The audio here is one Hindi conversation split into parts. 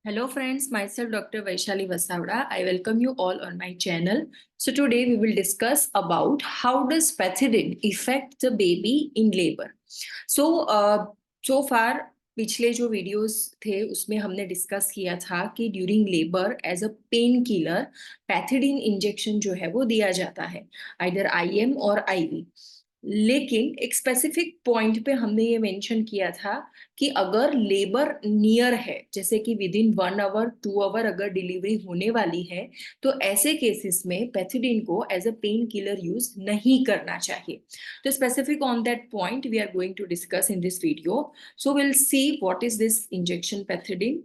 Hello friends, myself Dr. Vaishali Vasavda. I welcome you all on my channel. So today we will discuss about how does pethidine affect the baby in labor. So far पिछले जो वीडियोस थे उसमें हमने डिस्कस किया था कि during labour as a pain killer pethidine injection जो है वो दिया जाता है आइदर आईएम और आईवी। लेकिन एक स्पेसिफिक पॉइंट पे हमने ये मेंशन किया था कि अगर लेबर नियर है, जैसे कि विद इन 1 आवर 2 आवर अगर डिलीवरी होने वाली है, तो ऐसे केसेस में पैथिडीन को as a pain killer use नहीं करना चाहिए। तो specific on that point we are going to discuss in this video. So will see what is this injection pethidine.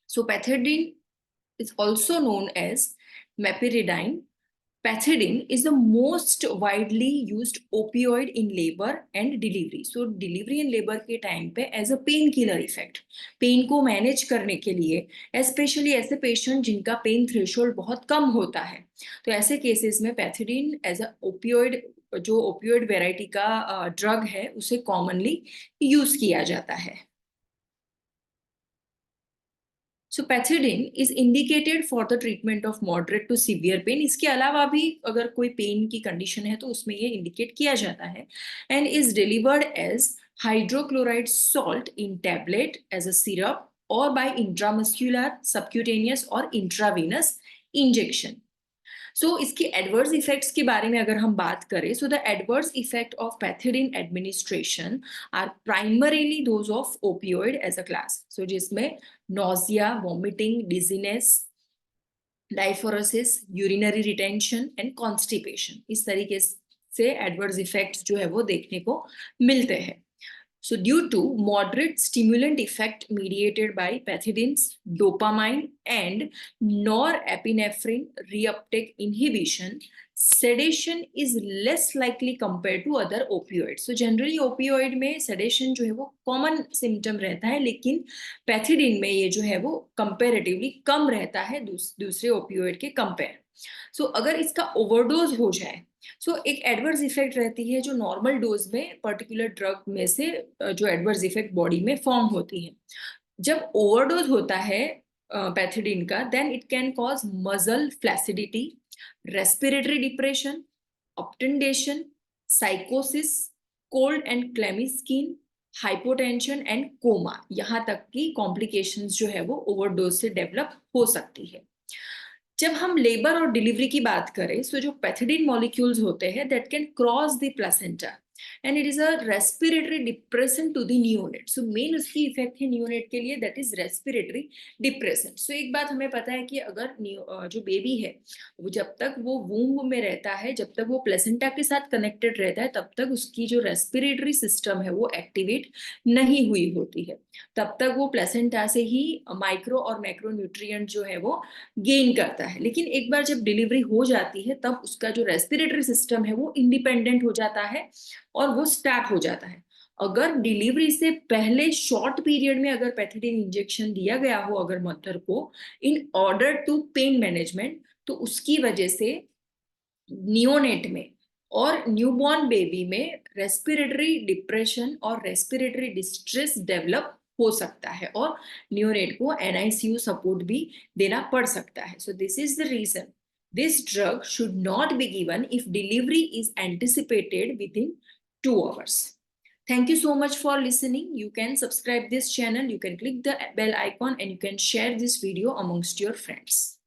So pethidine is also known as meperidine. Pethidine is the most widely used opioid in labor and delivery. So delivery and labor के टाइम पे as a pain killer effect, pain को मैनेज करने के लिए, स्पेशली ऐसे पेशेंट जिनका पेन थ्रेशोल्ड बहुत कम होता है, तो ऐसे केसेस में पैथिडीन एज अ ओपियोइड, जो ओपियोइड वेराइटी का ड्रग है, उसे कॉमनली यूज किया जाता है। So pethidine is indicated for the treatment of moderate to severe pain. इसके अलावा भी अगर कोई पेन की कंडीशन है तो उसमें ये इंडिकेट किया जाता है and is delivered as hydrochloride salt in tablet as a syrup और बाय इंट्रामस्क्यूलर सबक्यूटेनियस और इंट्रावेनस इंजेक्शन। सो इसके एडवर्स इफेक्ट्स के बारे में अगर हम बात करें, so the adverse effect of pethidine administration are primarily those of opioid as a class. So जिसमें nausea, vomiting, dizziness, diaphoresis, urinary retention and constipation, इस तरीके से एडवर्स इफेक्ट्स जो है वो देखने को मिलते हैं। So due to moderate stimulant effect mediated by pethidines, dopamine and norepinephrine reuptake inhibition, sedation is less likely compared to other opioids. So generally opioid में sedation जो है वो common symptom रहता है, लेकिन पैथिडीन में ये जो है वो comparatively कम रहता है दूसरे opioid के compare. सो अगर इसका ओवरडोज हो जाए, सो एक एडवर्स इफेक्ट रहती है जो नॉर्मल डोज में पर्टिकुलर ड्रग में से जो एडवर्स इफेक्ट बॉडी में फॉर्म होती है। जब ओवरडोज होता है पैथिडीन का, then it can cause muscle flaccidity, respiratory depression, obtundation, साइकोसिस, cold and clammy skin, hypotension and coma, यहाँ तक की कॉम्प्लिकेशंस जो है वो ओवरडोज से डेवलप हो सकती है। जब हम लेबर और डिलीवरी की बात करें, सो जो पैथिडीन मॉलिक्यूल्स होते हैं that can cross the placenta and it is a respiratory depressant to the neonate. So main उसकी इफेक्ट है नियोनेट के लिए, that is respiratory depressant. So एक बात हमें पता है कि अगर जो बेबी है वो जब तक वो वूम्ब में रहता है, जब तक वो प्लेसेंटा के साथ कनेक्टेड रहता है, तब तक उसकी जो रेस्पिरेटरी सिस्टम है वो एक्टिवेट नहीं हुई होती है। तब तक वो प्लेसेंटा से ही माइक्रो और मैक्रो न्यूट्रिएंट जो है वो गेन करता है। लेकिन एक बार जब डिलीवरी हो जाती है, तब उसका जो रेस्पिरेटरी सिस्टम है वो इंडिपेंडेंट हो जाता है और वो स्टार्ट हो जाता है। अगर डिलीवरी से पहले शॉर्ट पीरियड में अगर पैथिडीन इंजेक्शन दिया गया हो अगर मदर को in order to pain management, तो उसकी वजह से नियोनेट में और न्यूबॉर्न बेबी में रेस्पिरेटरी डिप्रेशन और रेस्पिरेटरी डिस्ट्रेस डेवलप हो सकता है और नियोनेट को एनआईसीयू सपोर्ट भी देना पड़ सकता है। So this is the reason this drug should not be given if delivery is anticipated within 2 hours. Thank you so much for listening. You can subscribe this channel, you can click the bell icon and you can share this video amongst your friends.